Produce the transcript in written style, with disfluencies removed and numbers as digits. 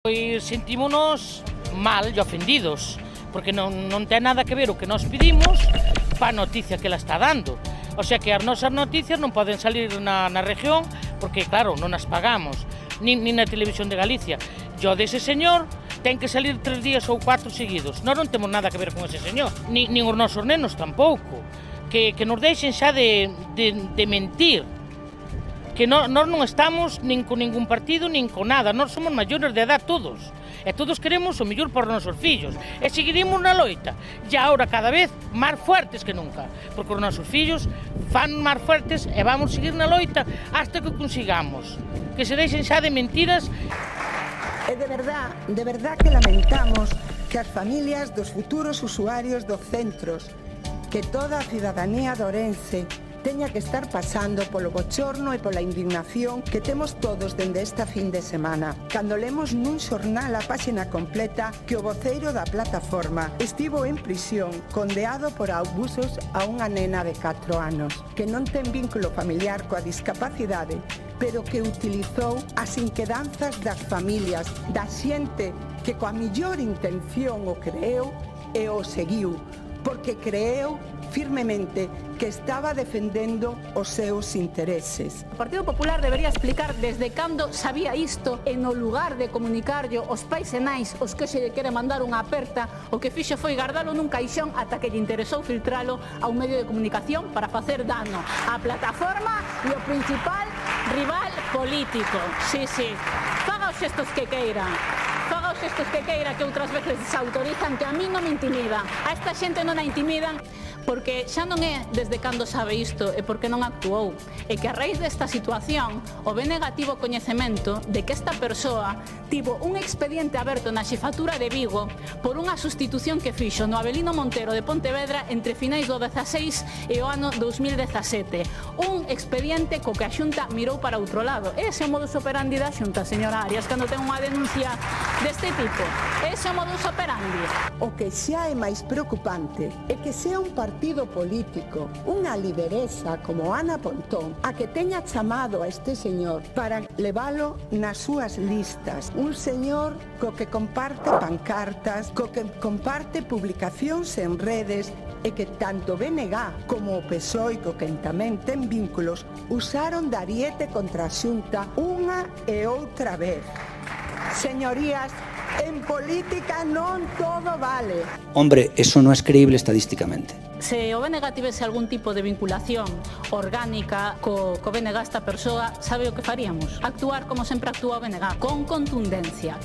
Pois sentímonos mal e ofendidos, porque non ten nada que ver o que nos pedimos pa noticia que ela está dando. O sea que as nosas noticias non poden salir na región, porque claro, non as pagamos, nin na televisión de Galicia. E o dese señor ten que salir 3 días ou 4 seguidos. Nós non temos nada que ver con ese señor, nin os nosos nenos tampouco. Que nos deixen xa de mentir. Que nós non estamos nin con ningún partido, nin con nada. Nós somos maiores de edad todos. E todos queremos o mellor para os nosos fillos. E seguiremos na loita. E agora cada vez máis fuertes que nunca. Porque os nosos fillos fan máis fuertes e vamos seguir na loita hasta que consigamos. Que se deixen xa de mentiras. E de verdad que lamentamos que as familias dos futuros usuarios dos centros, que toda a cidadanía de Ourense teña que estar pasando polo bochorno e pola indignación que temos todos dende esta fin de semana. Cando lemos nun xornal a páxina completa que o voceiro da plataforma estivo en prisión condeado por abusos a unha nena de 4 anos, que non ten vínculo familiar coa discapacidade, pero que utilizou as inquedanzas das familias, da xente que coa millor intención o creeu e o seguiu, porque creeu firmemente que estaba defendendo os seus intereses. O Partido Popular debería explicar desde cando sabía isto e no lugar de comunicarlo aos pais e nais os que se lle quere mandar unha aperta, o que fixo foi guardalo nun caixón ata que lle interesou filtralo a un medio de comunicación para facer dano á plataforma e o principal rival político. Sí, faga os xestos que queira. Faga os xestos que queira, que outras veces desautorizan, que a mí non me intimida. A esta xente non a intimidan, porque xa non é desde cando sabe isto e porque non actuou. E que a raíz desta situación, o BNG tivo coñecemento de que esta persoa tivo un expediente aberto na xefatura de Vigo por unha sustitución que fixo no Avelino Montero de Pontevedra entre finais do 16 e o ano 2017. Un expediente co que a Xunta mirou para outro lado. Ese é o modus operandi da Xunta, señora Arias, cando ten unha denuncia deste tipo. Ese é o modus operandi. O que xa é máis preocupante é que sea un partido político, unha lideresa como Ana Pontón, a que teña chamado a este señor para leválo nas súas listas. Un señor co que comparte pancartas, co que comparte publicacións en redes e que tanto BNG como o PSOE, co que tamén ten vínculos, usaron de ariete contra a Xunta unha e outra vez. Señorías, en política non todo vale. Hombre, eso no es creíble estadísticamente. Se o BNG tivese algún tipo de vinculación orgánica co BNG esta persoa, sabe o que faríamos? Actuar como sempre actúa o BNG, con contundencia,